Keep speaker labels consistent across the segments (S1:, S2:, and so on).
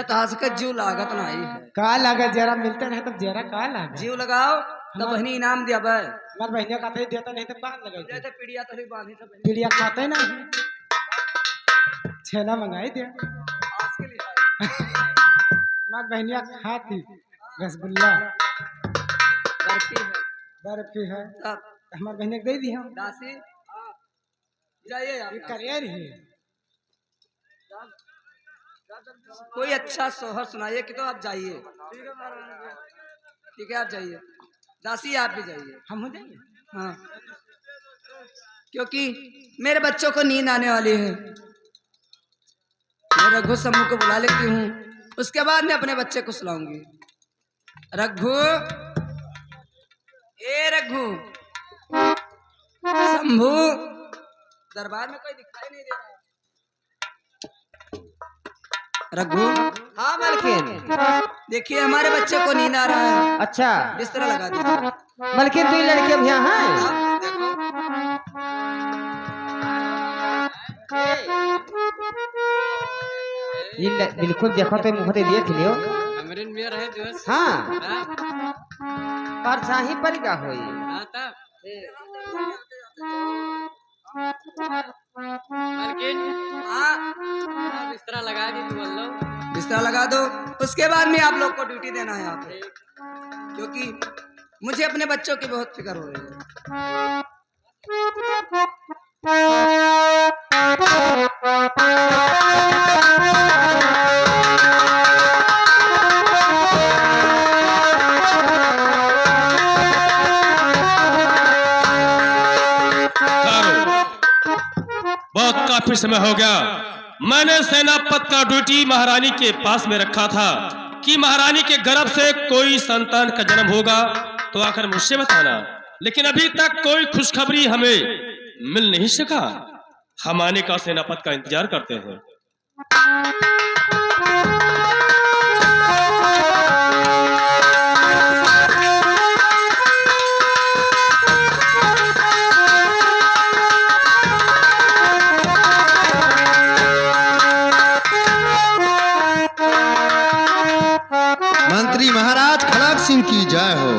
S1: तास का जीव लागत नहीं है।
S2: का लागत जरा मिलते नहीं तब जरा का लागत
S1: जीव लगाओ तो बहनी इनाम दिया बे।
S2: हमार बहनिया का तो देता नहीं तो बांध लगाई
S1: जैसे पीड़िया तो नहीं बांधी सब
S2: पीड़िया खाते ना छेना मंगाई दे
S1: आज के लिए
S2: हमार बहनिया खाती रसगुल्ला बर्फी है
S1: सब
S2: हमार बहनिया को दे दी हम
S1: दासी जाइए आप
S2: ये करियर ही
S1: कोई अच्छा सोहर सुनाइए कि तो आप जाइए। ठीक है आप जाइए। दासी आप भी जाइए।
S2: हम हो जाएंगे
S1: हाँ क्योंकि मेरे बच्चों को नींद आने वाली है। मैं रघु शंभू को बुला लेती हूँ, उसके बाद मैं अपने बच्चे को सुलाऊंगी। रघु, ए रघु, शंभू, दरबार में कोई दिखाई नहीं दे रहा। रघु,
S3: हाँ मलकिन।
S1: देखिए हमारे बच्चे को नींद आ रहा है।
S3: अच्छा
S1: बिस्तर लगा दीजिए।
S3: मलकिन तू लड़के अब यहाँ है?
S1: आप देखो
S3: बिल्कुल देखो तो मुँह दे देख लियो।
S4: अमरीन में रहे दोस्त।
S3: हाँ पर चाही पर क्या होई?
S4: हाँ तब मलकिन
S1: हाँ
S4: बिस्तरा लगा दी तू बोल लो।
S1: बिस्तर लगा दो, उसके बाद में आप लोग को ड्यूटी देना है यहाँ पे, क्योंकि मुझे अपने बच्चों की बहुत फिक्र हो रही है।
S5: बहुत काफी समय हो गया। मैंने सेनापत का ड्यूटी महारानी के पास में रखा था कि महारानी के गर्भ से कोई संतान का जन्म होगा तो आकर मुझसे बताना, लेकिन अभी तक कोई खुशखबरी हमें मिल नहीं सका। हम आने का सेनापत का इंतजार करते हैं।
S6: मंत्री महाराज खड़ग सिंह की जय हो।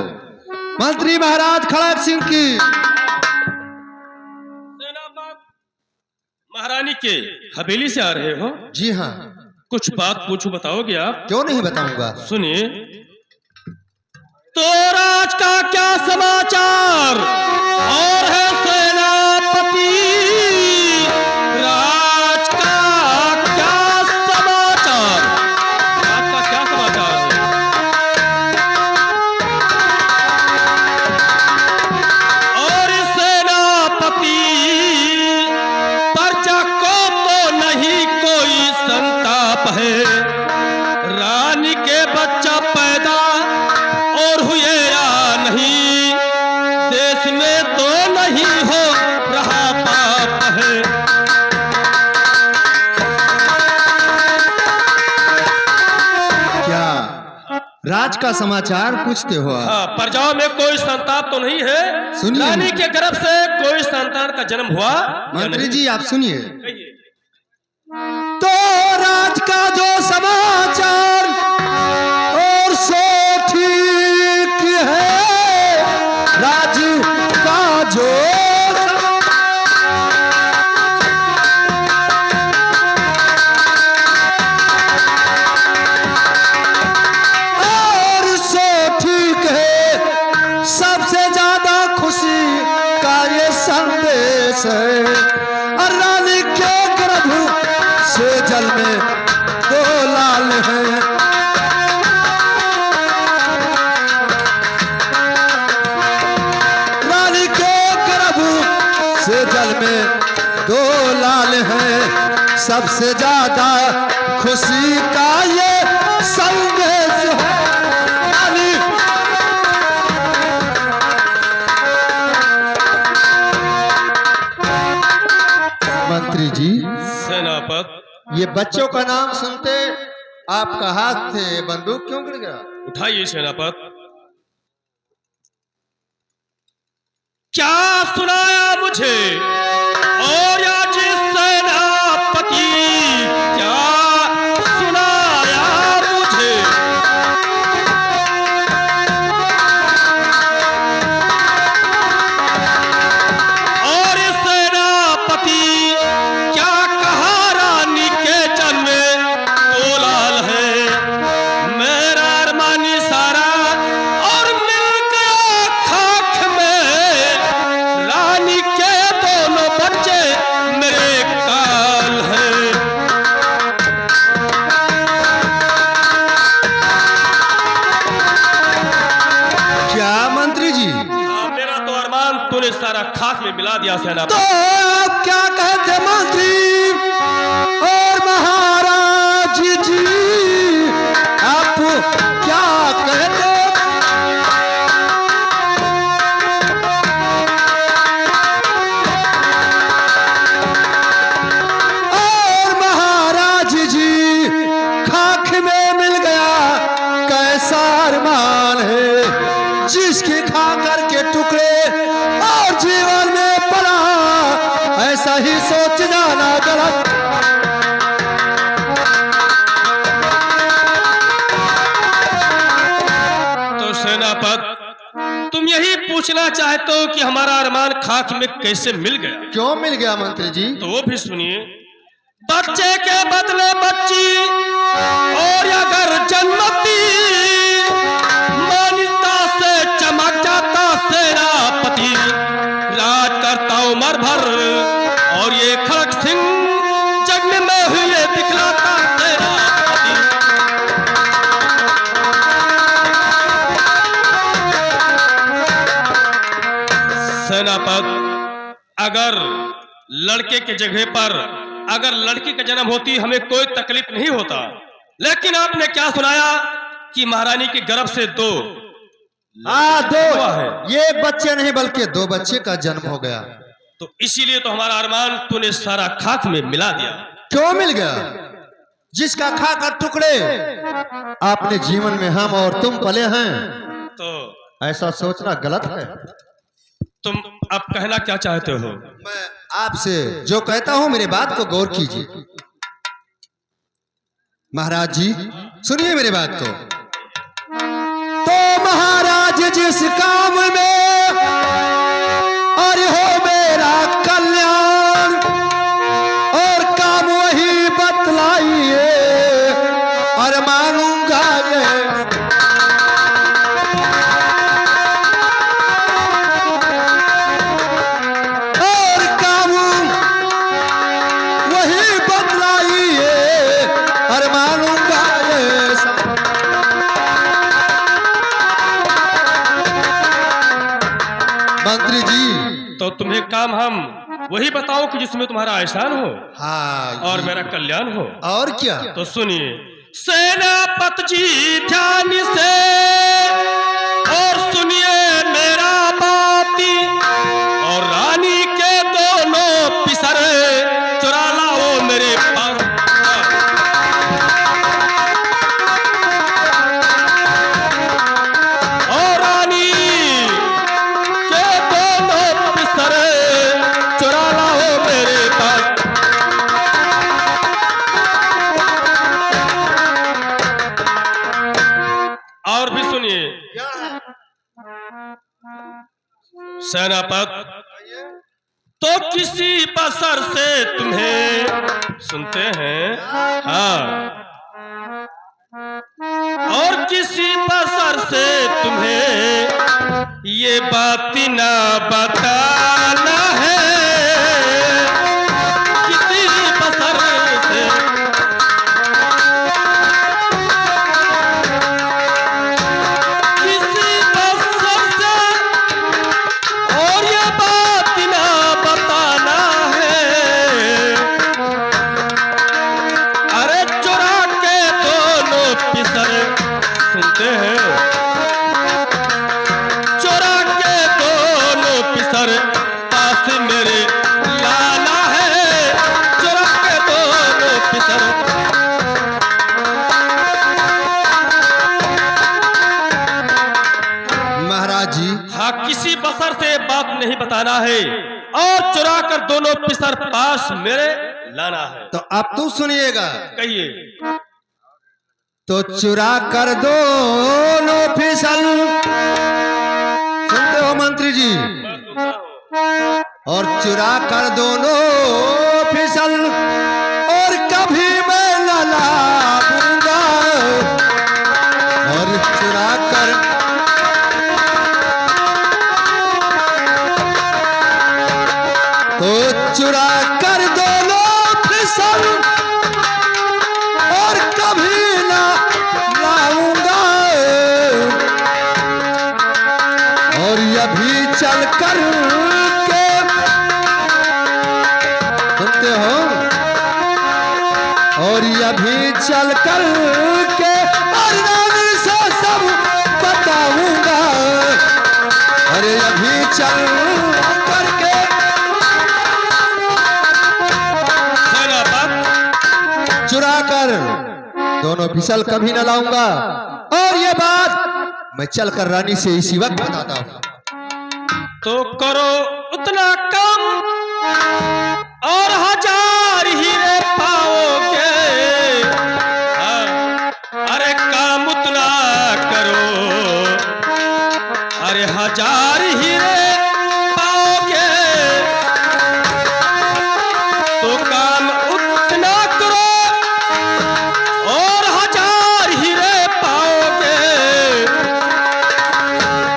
S6: मंत्री महाराज खड़ग सिंह की।
S5: सेनापत महारानी के हवेली से आ रहे हो?
S6: जी हाँ।
S5: कुछ बात पूछूं, बताओगे आप?
S6: क्यों नहीं बताऊंगा।
S5: सुनिए, तो राज का क्या समाचार? और है सेनापति, राज का क्या समाचार? राज का क्या समाचार है? और सेनापति, प्रजा को तो नहीं कोई संताप है। रानी के बच्चा पैदा और हुए या नहीं, देश में तो नहीं हो रहा पाप है।
S6: क्या राज का समाचार पूछते हो आप?
S5: हाँ, प्रजाओं में कोई संताप तो नहीं है?
S6: सुनिए।
S5: रानी के गर्भ से कोई संतान का जन्म हुआ या
S6: मंत्री
S5: नहीं?
S6: जी आप सुनिए।
S5: कहिए।
S6: तो राज का जो समाचार और सो ठीक है। राज का जो और सो ठीक है। सबसे ज्यादा खुशी का ये संदेश है। और रानी के गर्भ से जल में दो लाल हैं। रानी के गर्भ से जल में दो लाल हैं। सबसे ज्यादा खुशी का ये संदेश है। रानी मंत्री जी,
S5: सेनापत,
S6: ये बच्चों का नाम सुनते आपका हाथ थे बंदूक क्यों गिर गया?
S5: उठाइए सेनापत। क्या सुनाया मुझे और आज सेनापति, क्या सुनाया तूने सारा खाक में मिला दिया सेनापति।
S6: तो आप क्या कहते मंत्री और महाराज जी, आप क्या कहते? और महाराज जी, खाक में मिल गया कैसा अरमान है जिसके खा करके टुकड़े और जीवन में पड़ा, ऐसा ही सोच जाना गलत।
S5: तो सेनापति, तुम यही पूछना चाहते हो कि हमारा अरमान खाक में कैसे मिल गया?
S6: क्यों मिल गया मंत्री जी?
S5: तो वो भी सुनिए। बच्चे के बदले बच्ची और अगर जन्मती, मान्यता से चमक जाता सेनापति, राज करता उम्र भर और ये खड़क सिंह जग में हुए दिखलाता सेनापति। सेनापति, अगर लड़के के जगह पर अगर लड़की का जन्म होती हमें कोई तकलीफ नहीं होता, लेकिन आपने क्या सुनाया कि महारानी के गर्भ से दो
S6: दो है, ये बच्चे नहीं बल्कि दो बच्चे का जन्म हो गया।
S5: तो इसीलिए तो हमारा अरमान तूने सारा खाक में मिला दिया।
S6: क्यों मिल गया? जिसका खा कर टुकड़े आपने जीवन में हम और तुम पले हैं,
S5: तो
S6: ऐसा सोचना गलत है।
S5: तुम अब कहना क्या चाहते हो?
S6: मैं आपसे जो कहता हूं मेरे बात को गौर कीजिए। महाराज जी सुनिए मेरी बात को। तो महाराज जिस काम में और हो मेरा कल्याण, और काम वही बतलाइए और मानूंगा ये। और काम वही बतलाइए और मानूंगा ये। मंत्री जी
S5: तो तुम्हें काम हम वही बताओ कि जिसमें तुम्हारा एहसान हो
S6: हाँ
S5: और मेरा कल्याण हो।
S6: और क्या?
S5: तो सुनिए सेनापति जी ध्यान से और सुनिए मेरा बाती, और रानी के दोनों पिसर चुरा लाओ मेरे पास। और रानी के दोनों पिसर चुरा लाओ मेरे पास। और भी सुनिए सेनापति, तो किसी बसर से तुम्हें सुनते हैं, हाँ, और किसी बसर से तुम्हें ये बात ना बताना है। किसी बसर से और ये बात ना बताना है। अरे चुरा के दोनों पिसर सुनते हैं, चुरा के दोनों पिसर पास मेरे लाना है। चुरा के दोनों पिसर
S6: महाराज जी
S5: हाँ, किसी बसर से बात नहीं बताना है और चुरा कर दोनों पिसर पास मेरे लाना है।
S6: तो अब तू सुनिएगा।
S5: कहिए।
S6: तो चुरा कर दोनों फिसल, सुनते हो मंत्री जी? और चुरा कर दोनों फिसल, और कभी मैं न लाऊंगा। और चुरा कर तो चुरा कर दोनों फिसल, और कभी ना लाऊंगा। और अभी चल कर के सुनते हो, और अभी चल कर के और रानी से सब बताऊंगा। अरे अभी चल करके चुरा कर दोनों फिसल कभी न लाऊंगा, और ये बात मैं चलकर रानी से इसी वक्त बताता हूं।
S5: तो करो उतना कम और 1000 हीरे पाओगे। हाँ, अरे काम उतना करो, अरे 1000 हीरे पाओगे। तो काम उतना करो और 1000 हीरे पाओगे,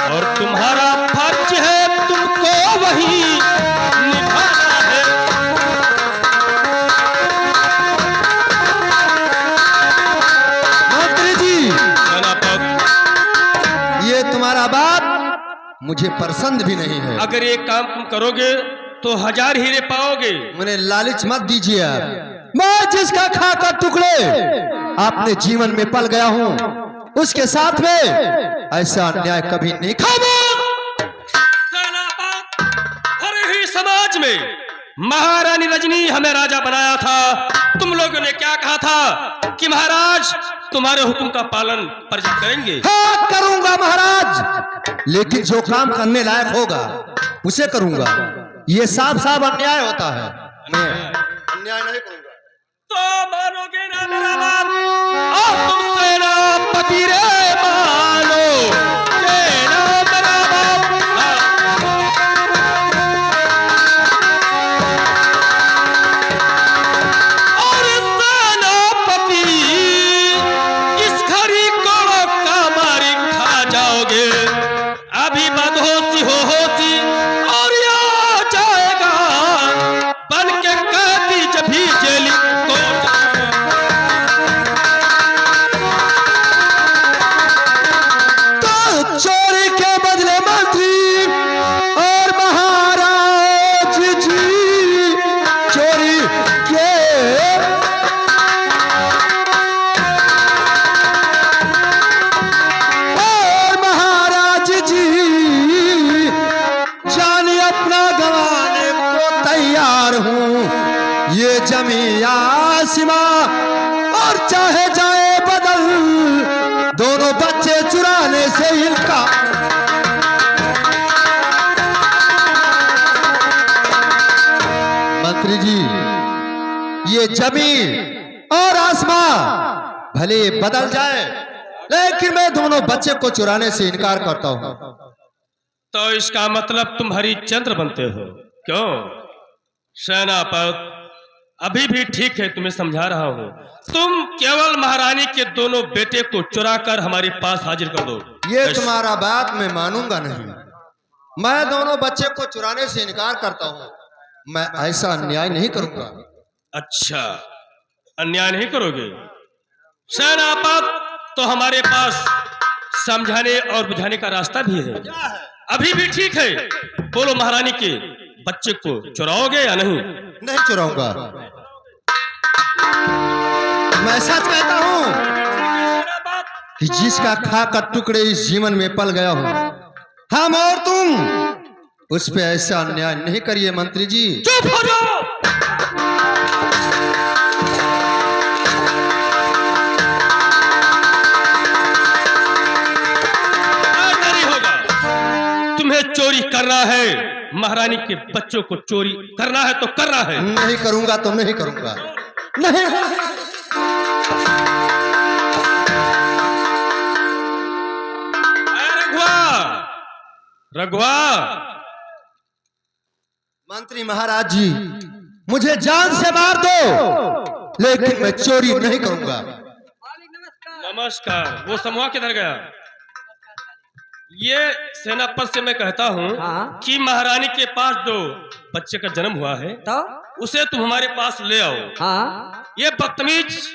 S5: और तुम्हारा फर्ज है तुमको वही निभाना है।
S6: मंत्री जी,
S5: सेनापति,
S6: ये तुम्हारा बात मुझे पसंद भी नहीं है।
S5: अगर ये काम तुम करोगे तो 1000 हीरे पाओगे।
S6: मुझे लालच मत दीजिए आप। मैं जिसका खाकर टुकड़े अपने जीवन में पल गया हूं, उसके साथ में ऐसा अन्याय कभी नहीं खाऊंगा।
S5: हर ही समाज में महारानी रजनी हमें राजा बनाया था। तुम लोगों ने क्या कहा था कि महाराज तुम्हारे हुक्म का पालन प्रजा करेंगे।
S6: हाँ करूंगा महाराज, लेकिन जो काम करने लायक होगा उसे करूंगा। ये साफ साफ अन्याय होता है, मैं अन्याय नहीं करूंगा।
S5: तो मानोगे ना मेरा बात? अब तुम सेनापति रे मानो के ना मेरा बाप। और सेनापति इस घड़ी को का मारी खा जाओगे। अभी बदहोशी हो होशी और आ जाएगा बन के कैदी जब भी जेल को।
S6: तो चोरी के बदले मंत्री और महाराज जी चोरी के और महाराज जी जाने अपना गंवाने को तैयार हूं। ये जमी आसमां और चाहे जाए बदल, दोनों बच्चे चुराने से इनका। मंत्री जी, ये जमीन और आसमां भले बदल जाए, लेकिन मैं दोनों बच्चे को चुराने से इनकार करता हूं।
S5: तो इसका मतलब तुम हरिश्चंद्र बनते हो क्यों? सेनापति, अभी भी ठीक है, तुम्हें समझा रहा हूँ। तुम केवल महारानी के दोनों बेटे को चुरा कर हमारे पास हाजिर कर दो।
S6: ये तुम्हारा बात मैं मानूंगा नहीं। मैं दोनों बच्चे को चुराने से इनकार करता हूँ। मैं ऐसा अन्याय नहीं करूंगा।
S5: अच्छा, अन्याय नहीं करोगे? सेनापति, तो हमारे पास समझाने और बुझाने का रास्ता भी है। अभी भी ठीक है, बोलो महारानी के बच्चे को चुराओगे या नहीं?
S6: नहीं चुराऊंगा। मैं सच कहता हूं कि जिसका खाकर टुकड़े इस जीवन में पल गया हूं, हम और तुम उस पे ऐसा अन्याय नहीं करिए मंत्री जी।
S5: चुप हो जाओ। ऐसा नहीं होगा। तुम्हें चोरी करना है, महारानी के बच्चों को चोरी करना है तो करना है।
S6: नहीं करूंगा तो नहीं करूंगा। नहीं
S5: रघुआ,
S6: मंत्री महाराज जी, मुझे जान से मार दो, लेकिन मैं चोरी नहीं करूंगा।
S5: नमस्कार। वो समूह किधर गया? ये सेनापति से मैं कहता हूँ
S3: हाँ।
S5: कि महारानी के पास जो बच्चे का जन्म हुआ है
S3: तो
S5: उसे तुम हमारे पास ले आओ।
S3: हाँ,
S5: ये बदतमीज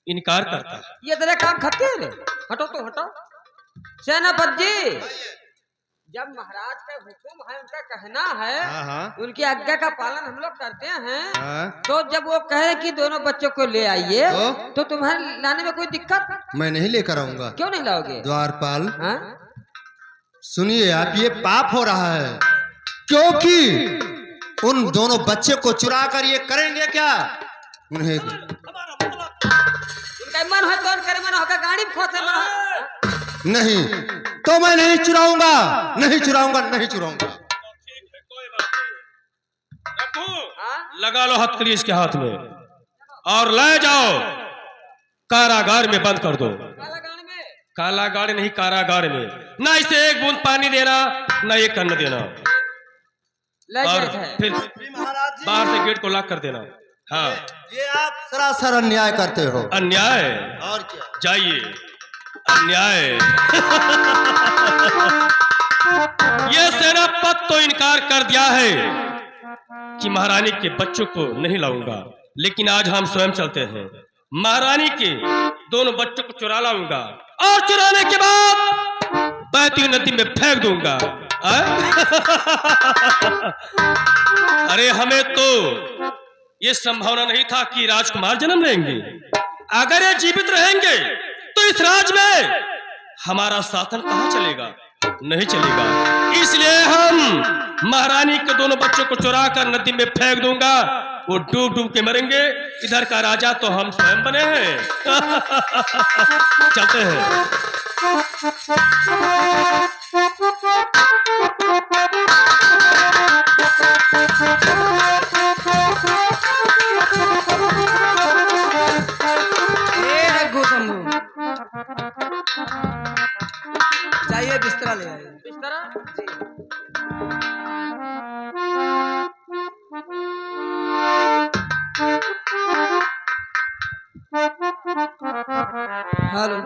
S5: इनकार करता है।
S3: ये तेरा काम खत्म है रे। हटो तो हटो। सेनापति जी, जब महाराज का हुक्म है, उनका कहना है,
S6: हाँ हाँ
S3: उनकी आज्ञा का पालन हम लोग करते हैं।
S6: हाँ।
S3: तो जब वो कहे कि दोनों बच्चों को ले आइए,
S6: तो?
S3: तो तुम्हारे लाने में कोई दिक्कत?
S6: मैं नहीं लेकर आऊंगा।
S3: क्यों नहीं लाओगे?
S6: द्वारपाल
S3: हाँ?
S6: सुनिए आप, ये पाप हो रहा है, क्योंकि उन दोनों बच्चे को चुरा कर ये करेंगे क्या? उन्हें
S3: उनका मन हो कौन करे, मन होगा गाड़ी में खोसे मन हो।
S6: नहीं, तो मैं नहीं चुराऊंगा, नहीं चुराऊंगा, नहीं चुराऊंगा।
S3: हाँ?
S5: लगा लो हथकड़ी इसके हाथ में और ले जाओ कारागार में बंद कर दो।
S3: काला गाड़ी में?
S5: कालागार नहीं, कारागार में। ना इसे एक बूंद पानी देना, ना एक अन्न देना,
S3: ले
S5: और
S3: जाए थे।
S5: फिर बाहर से गेट को लॉक कर देना। हाँ,
S6: ये आप सरासर अन्याय करते हो।
S5: अन्याय?
S6: और क्या?
S5: जाइए, अन्याय। ये सेनापति तो इनकार कर दिया है कि महारानी के बच्चों को नहीं लाऊंगा, लेकिन आज हम स्वयं चलते हैं, महारानी के दोनों बच्चों को चुरा लाऊंगा और चुराने के बाद बहती हुई नदी में फेंक दूंगा। अरे हमें तो ये संभावना नहीं था कि राजकुमार जन्म लेंगे। अगर ये जीवित रहेंगे तो इस राज में हमारा शासन कहाँ चलेगा? नहीं चलेगा। इसलिए हम महारानी के दोनों बच्चों को चुरा कर नदी में फेंक दूंगा, वो डूब डूब के मरेंगे। इधर का राजा तो हम स्वयं बने हैं। चलते हैं।
S1: रघु शंभू, जाइए बिस्तरा ले आइए।
S3: इस तरह
S1: हेलो,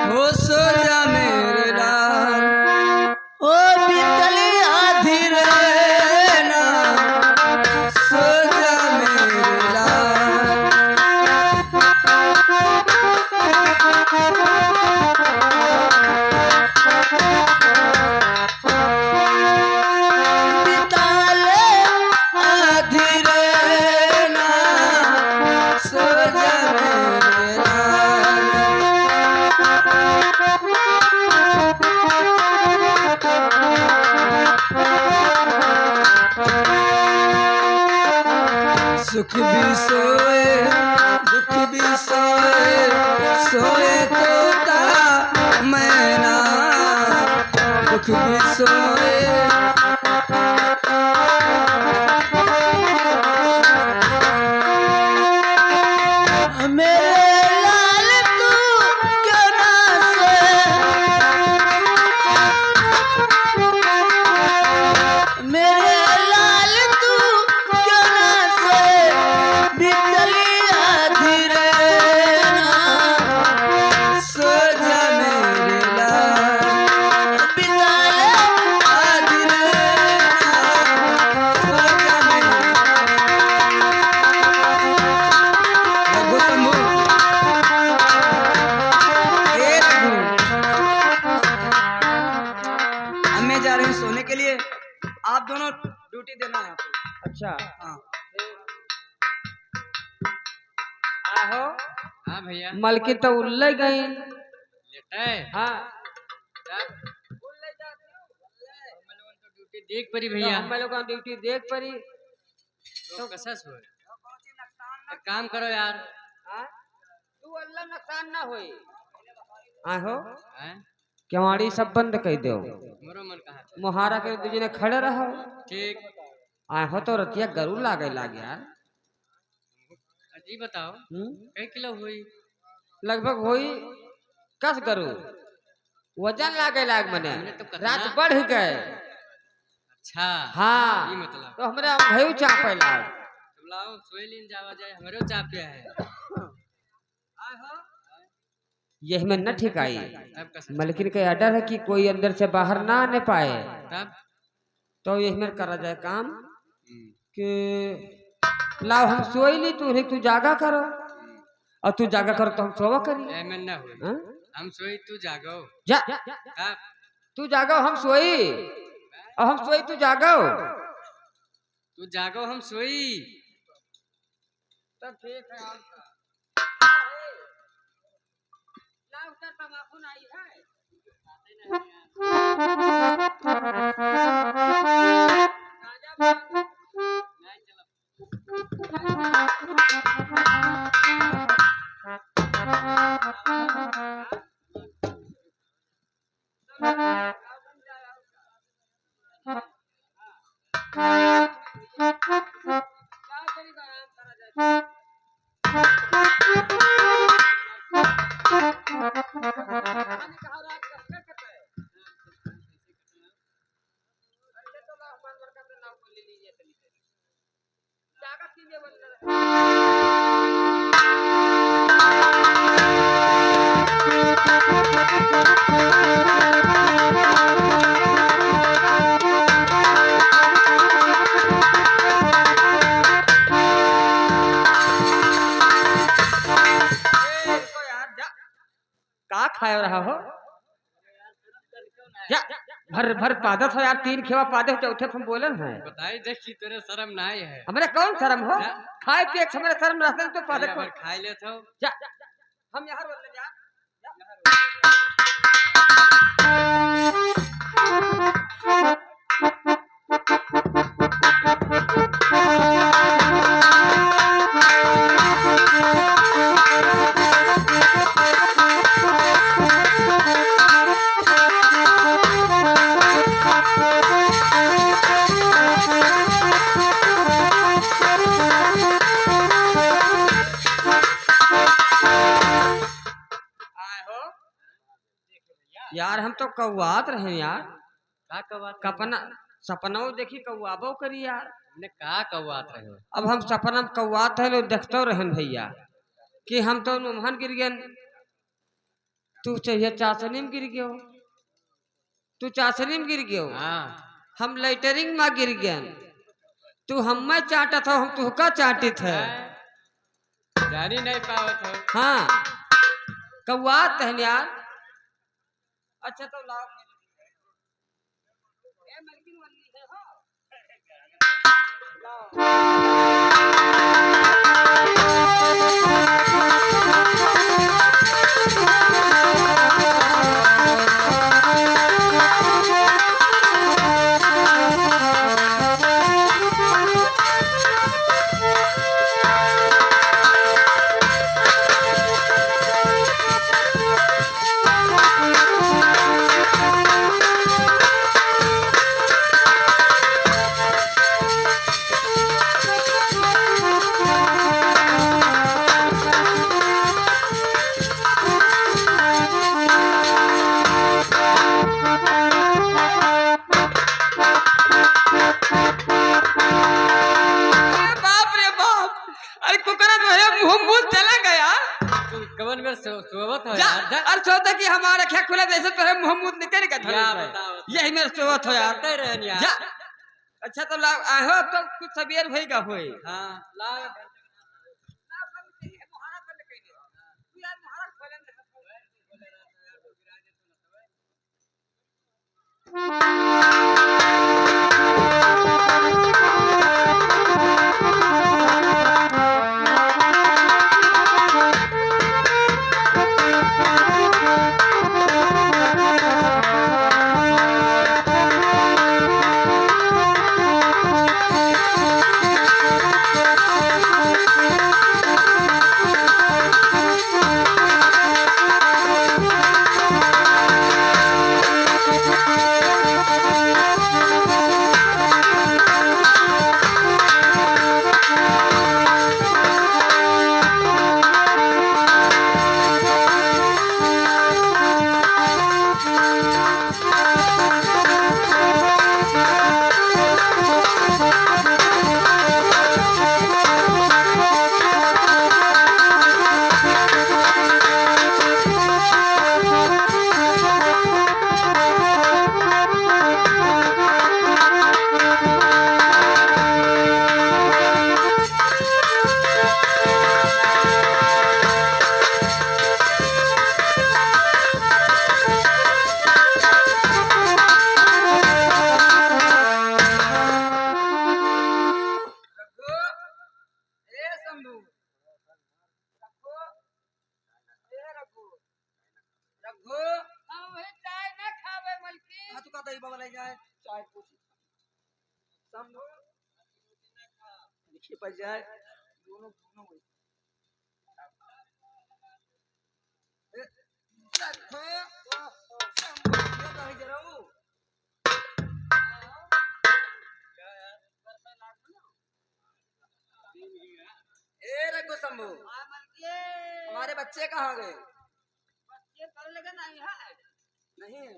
S1: हो सो जा मेरे लाल, ओ बीतली आधी रहना, सो जा मेरे लाल। बीताले आधी रहना, सो जा मेरे लाल। सुख भी सोए, दुख भी सोए, सोए तोता मैना, दुख भी सोए। मेरे लाल तू क्यों ना सोए, मेरे लाल तू क्यों ना सोए, बीतली आधी रहना, सो जा मेरे लाल। बीतले आधी रहना, सो जा मेरे रघु शंभू, ए रघु, अब मैं जा रही हूँ सोने के लिए, आप दोनों ड्यूटी देना है यहाँ पे।
S3: अच्छा
S1: हाँ,
S3: आहो।
S4: हाँ भैया,
S3: मलकी तो उल्ले गई।
S4: लेटा है।
S3: हाँ,
S4: ड्यूटी देख परी भैया,
S3: हम लोग ड्यूटी देख पड़ी।
S4: तो कैसा सोए? एक काम करो यार।
S3: हाँ? तू अल्लाह नुकसान ना होई। आहो,
S4: हैं?
S3: केवाड़ी सब बंद कर दो,
S4: मोरो मन कहा था।
S3: मुहारा के दूजे ने खड़े रहो।
S4: ठीक।
S3: आहो तो रतिया गरू लागे लाग यार।
S4: जी बताओ, कई किलो हुई?
S3: लगभग होई कस गरू, वजन लागे लाग मने,
S4: हमने तो कतना-
S3: रात बढ़ गए।
S4: अच्छा,
S3: हाँ,
S4: ये मतलब।
S3: तो हमरा भयू चापे लाग।
S4: तो लाओ सोए लीन जावा जाए, हमारे चाप क्या है?
S3: यही में न ठीक आई।
S4: तब कैसा?
S3: मलकिन के ऑर्डर है कि कोई अंदर से बाहर ना आने पाए।
S4: तब
S3: तो यही में करा जाए काम कि लाओ हम सोई नहीं, तू जागा करो, और तू जागा करो तो हम सोवा करी।
S4: एमन ना हुई।
S3: हाँ?
S4: हम सोई तू जागो।
S3: जा
S4: तब
S3: तू जागो हम सोई, और हम सोई तू जागो।
S4: तू जागो हम सोई।
S3: तब ठीक है। ला उतर तमाकू नहीं है। राजा बाबू। का खाए रहा हो? या भर भर पादत हो यार, 3 खेवा पादे हो, चौथे तुम बोलन है।
S4: बताई देखी तेरे शर्म नहीं है।
S3: हमरे कौन शर्म हो? खाए पिए के हमरे शर्म रहते तो पादे को
S4: खाई ले तो
S3: जा। हम यहाँ बोल जा। यार हम तो कौआत रहे यार।
S4: का कवात
S3: कपना सपना देखी कौआबो करी यार।
S4: ने का कवात रहे हो?
S3: अब हम सपना में कौआत है देखते रहन भैया कि हम तो नुमहन गिर गए, तू चाहिए चाशनी में गिर गयो, तू चाशनी में गिर गयो,
S4: हाँ
S3: हम लेटरिंग में गिर गए, तू हम चाटत हो, हम तुहका चाटित है।
S4: जानी नहीं पावत हो।
S3: हाँ कौआत है यार। अच्छा तो लाओ ए मलकिन वाली है हो।
S4: कवन में सोवत हो
S3: जा
S4: यार।
S3: अरे सोता कि हमारा क्या खुला जैसे तो मोहम्मद निकल का था।
S4: क्या बताओ?
S3: यही मेरे सोवत हो यार।
S4: करते रहन यार।
S3: जा अच्छा तो ला आहो अब तो कुछ सबेर भईगा होई।
S4: हाँ ला
S1: शंभू देखिए बच जाए दोनों दोनों वही। ए, देखो, शंभू, ये कहीं जा रहा हूँ। ए रघु शंभू, हमारे बच्चे कहाँ गए? नहीं है।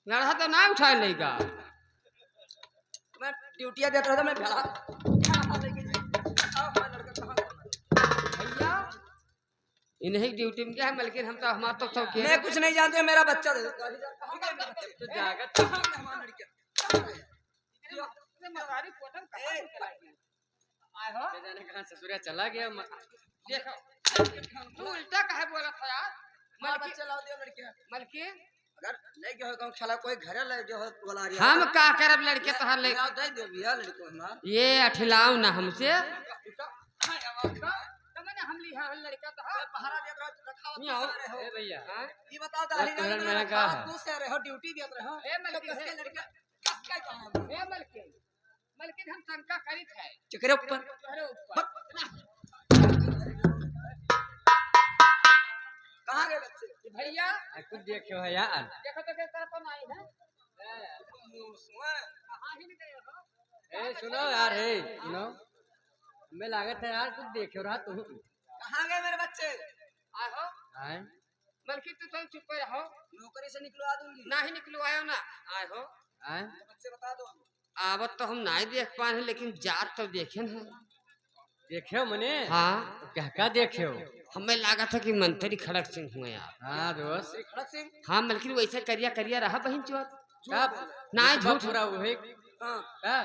S3: लड़ा तो ना उठा लेगा।
S1: मैं ड्यूटियां देता था, मैं भेड़ा लेके आओ, हमारा लड़का कहाँ गया?
S3: भैया इन्हीं ड्यूटी में क्या है मलकिन, हम तो हमारा तो शौक है।
S1: मैं कुछ नहीं जानते, मेरा बच्चा दे दो। कहाँ गए मेरे बच्चे?
S4: तो जाएगा
S1: कहाँ गए हमारा लड़का? कहाँ गए?
S4: जाने कहाँ ससुरिया चला गया
S3: देखो तू उल्टा काहे बोला था यार?
S1: हमारा बच्चा लाओ दियो लड़के।
S3: मलकिन
S1: अगर ले गए हो गाँव खेला कोई घरे ले जो हो बोला रही
S3: हम का करब लड़के तोहर ले
S1: लाओ दे दियो भैया लड़को हमार।
S3: ये अठलाऊ ना हमसे।
S1: हम लिहा लड़का तो पहरा देत रहो रखावत
S3: नहीं आओ।
S1: रहे हो।
S4: ए भैया
S1: ये बताओ दाढ़ी
S4: तोहरा
S1: लगा
S4: मेरा का है?
S1: तू से रहो ड्यूटी देत रहो।
S3: ए मलकिन
S1: किसके लड़का किसका कहां
S3: ए मलकिन मलकिन हम शंका करित है
S1: चकरे ऊपर
S3: तोहरे ऊपर।
S1: कहां गए बच्चे?
S3: भैया
S4: कुछ देखो है यार।
S3: देखो तो किस तरफ आई है। कहां ही गए हो?
S4: ए सुनो यार, ए सुनो, हमें लागत है यार कुछ देखो रहा तू।
S1: कहां गए मेरे बच्चे?
S3: आहो
S4: आए
S3: मलकिन तू तो चुप रहो,
S1: नौकरी से निकलवा दूंगी।
S3: ना ही निकलो आयो ना आहो।
S4: आए
S1: बच्चे बता दो।
S3: आवत तो हम नहीं देख पा रहे लेकिन जात तो देखे हैं।
S4: देखो मने
S3: हाँ
S4: क्या देखो?
S3: हमें लगा था कि मंत्री खड़क सिंह हुए यार।
S4: हाँ दोस्त,
S1: खड़क सिंह
S3: हाँ मलकिन वैसे करिया करिया रहा बहन चोर
S4: कब
S3: ना झूठ
S4: पूरा हुए
S1: हां
S4: का?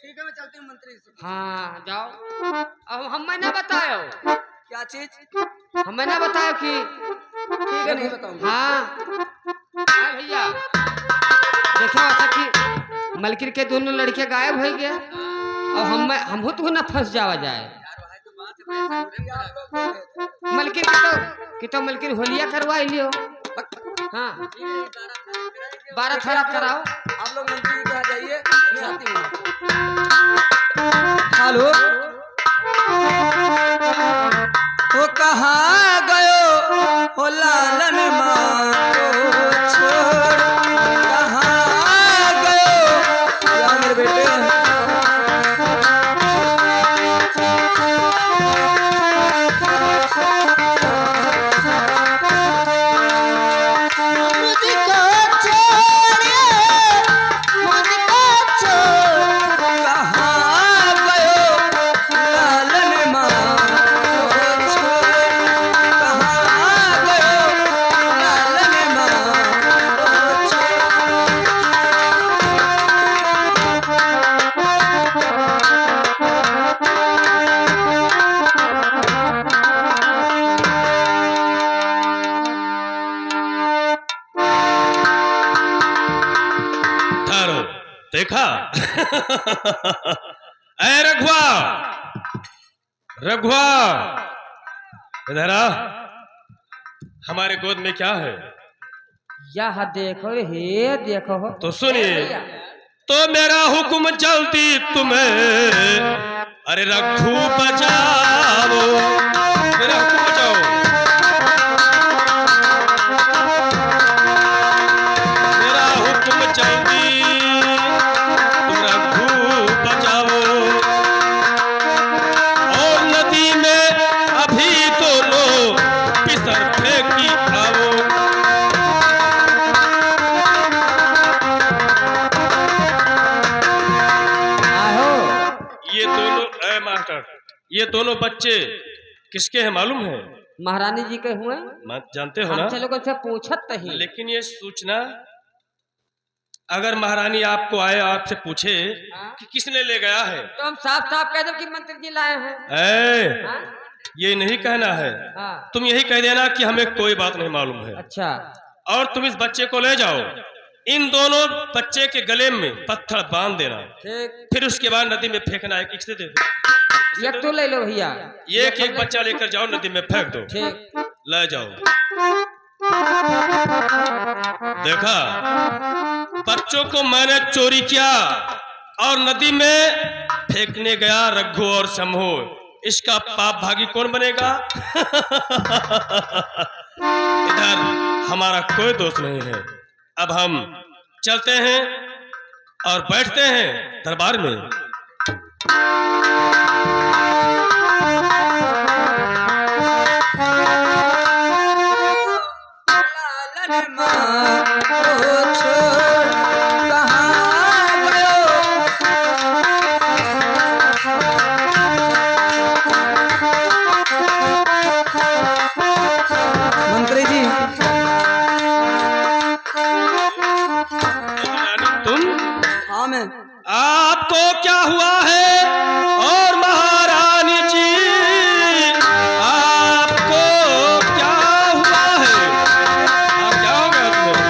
S1: ठीक है मैं चलती हूं मंत्री से।
S3: हाँ जाओ। अब हमें ना बतायो,
S1: क्या चीज?
S3: हमें ना बतायो कि
S1: ठीक है नहीं बताऊंगा।
S3: हाँ भैया देखो ऐसा कि मलकिन के दोनों लड़के गायब हो गए और हम तो ना फंस जावा जाए। मलकिन की तो मलकिन होलिया करवा लियो। हाँ 12 थोड़ा कराओ।
S1: आप लोग मंत्री जी के यहाँ जाइए, मैं आती हूँ। हेलो वो कहाँ गयो हो लालन माँ को छोड़, कहाँ गयो या मेरे बेटे?
S5: देखा? ऐ रघुआ, रघुआ इधर आ। हमारे गोद में क्या है?
S3: यह देखो हे देखो।
S5: तो सुनिए, तो मेरा हुक्म चलती तुम्हें, अरे रघु बचाओ, मेरा हुक्म बचाओ। मेरा हुक्म चलती तुम रघु बचाओ, और नदी में अभी तो लो पिसर फेंकी आओ। ये दोनों मास्टर, ये दोनों बच्चे किसके हैं मालूम है?
S3: महारानी जी के हुए।
S5: मत जानते हो ना?
S3: हम लोगों से पूछत नहीं।
S5: लेकिन ये सूचना अगर महारानी आपको आए आपसे पूछे कि किसने ले गया है,
S3: तो हम साफ साफ कह दो कि मंत्री जी लाए हैं।
S5: हाँ? ये नहीं कहना है।
S3: हाँ।
S5: तुम यही कह देना कि हमें कोई बात नहीं मालूम है।
S3: अच्छा।
S5: और तुम इस बच्चे को ले जाओ, इन दोनों बच्चे के गले में पत्थर बांध देना,
S3: ठीक।
S5: फिर उसके बाद नदी में फेंकना है। किससे दे दो?
S3: एक तो ले लो भैया।
S5: एक एक बच्चा लेकर जाओ, नदी में फेंक दो।
S3: ठीक।
S5: ले जाओ। देखा बच्चों को मैंने चोरी किया और नदी में फेंकने गया रघु और शंभू। इसका पाप भागी कौन बनेगा? इधर हमारा कोई दोष नहीं है। अब हम चलते हैं और बैठते हैं दरबार में।
S1: लालन माँ को छोड़ कहाँ गयो? मंत्री जी,
S5: तुम
S1: हाँ मैं
S5: आपको क्या हुआ है? और महारानी जी आपको क्या हुआ है? क्या हो गया तुम्हें?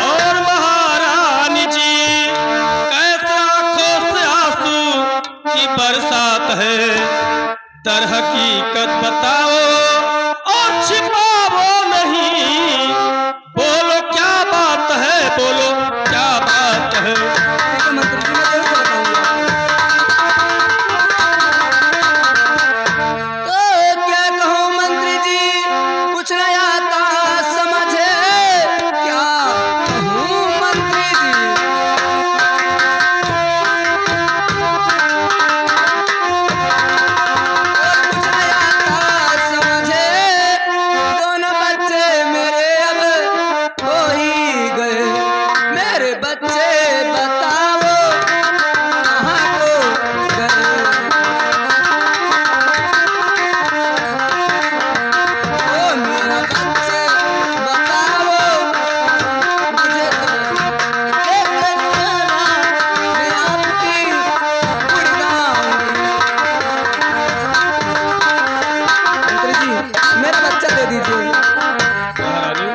S5: और महारानी जी कैसे आंखों से आंसू की बरसात है? दर हकीकत बताओ और छिपाओ नहीं। बोलो क्या बात है, बोलो क्या बात है?
S1: ठीक है मंत्री जी, मैं जरूर बताऊंगा। तो क्या कहूँ मंत्री जी, कुछ नहीं आता समझे, क्या कहूँ मंत्री जी? और कुछ नहीं आता समझे, दोनों बच्चे मेरे अब हो ही गए। मेरे बच्चे बताओ कहाँ को गए? ओ मेरा बच्चे बताओ मुझे लेकर चला, मैं आपकी उड़ गाऊंगी। मंत्री जी, मेरा बच्चा दे दीजिए।
S5: महारानी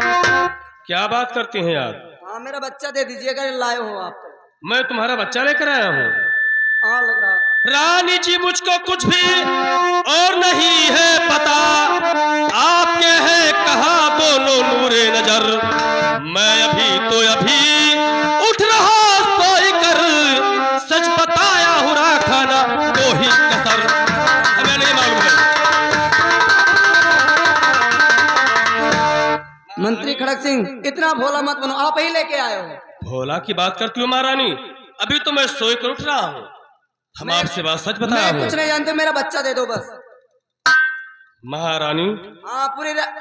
S5: क्या बात करती हैं आप?
S1: हाँ मेरा बच्चा दे दीजिए, अगर लाए हो आप तो।
S5: मैं तुम्हारा बच्चा लेकर आया हूँ।
S1: हाँ लग रहा है।
S5: रानी जी मुझको कुछ भी और नहीं है पता। आपके हैं कहाँ दोनों नूरे नजर? मैं अभी उठ रहा सोई कर, सच बताया हुरा खाना तो ही कसर। हमें नहीं मालूम है।
S1: मंत्री खड़क सिंह, इतना भोला मत बनो, आप ही लेके आए हो।
S5: भोला की बात करती हूँ महारानी? अभी तो मैं सोई कर उठ रहा हूँ। हम आपसे बात सच बताया
S1: मैं
S5: हूँ।
S1: कुछ नहीं जानते, मेरा बच्चा दे दो बस।
S5: महारानी
S1: हाँ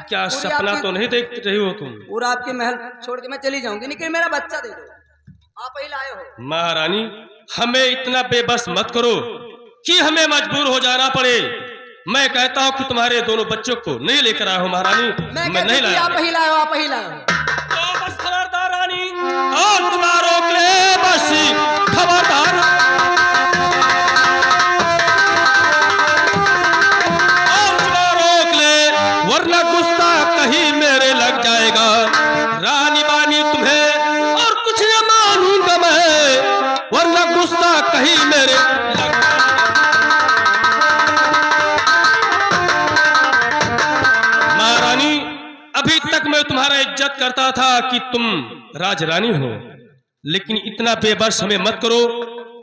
S5: क्या सपना तो नहीं देख रही हो तुम?
S1: पूरा आपके महल छोड़ के मैं चली जाऊंगी, लेकिन मेरा बच्चा दे दो। आप ही लाए हो।
S5: महारानी हमें इतना बेबस मत करो कि हमें मजबूर हो जाना पड़े। मैं कहता हूँ कि तुम्हारे दोनों बच्चों को नहीं लेकर आया हूँ महारानी। मैं नहीं लाया।
S1: आप ही लाए हो, आप ही लाए हो।
S5: तो बस खबरदार रानी, और तुम्हारों के लिए बस खबरदार। और तुम्हारों के लिए, वरना गुस्सा कहीं मेरे लग जाएगा। रानी बानी तुम्हें और कुछ न मानूंगा मैं, वरना गुस्सा कहीं मेरे लग। महारानी अभी तक मैं तुम्हारा इज्जत करता था कि तुम राजरानी हो, लेकिन इतना बेबस हमें मत करो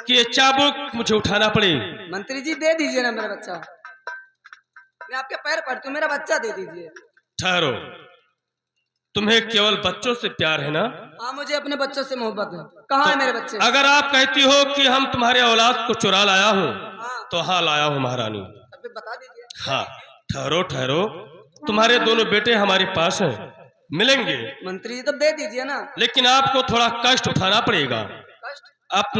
S5: कि ये चाबुक मुझे उठाना पड़े।
S1: मंत्री जी दे दीजिए ना मेरा बच्चा, मैं आपके पैर पड़ती हूँ, मेरा बच्चा दे दीजिए।
S5: ठहरो, तुम्हें केवल बच्चों से प्यार है ना?
S1: हाँ मुझे अपने बच्चों से मोहब्बत है। कहाँ है मेरे बच्चे?
S5: अगर आप कहती हो कि हम तुम्हारे औलाद को चुरा लाया हूँ,
S1: हाँ
S5: तो हाँ लाया हूँ महारानी।
S1: तब भी बता दीजिए।
S5: हाँ ठहरो ठहरो, तुम्हारे दोनों बेटे हमारे पास हैं, मिलेंगे।
S1: मंत्री जी तब दे दीजिए ना।
S5: लेकिन आपको थोड़ा कष्ट उठाना पड़ेगा।
S1: कष्ट?
S5: अपना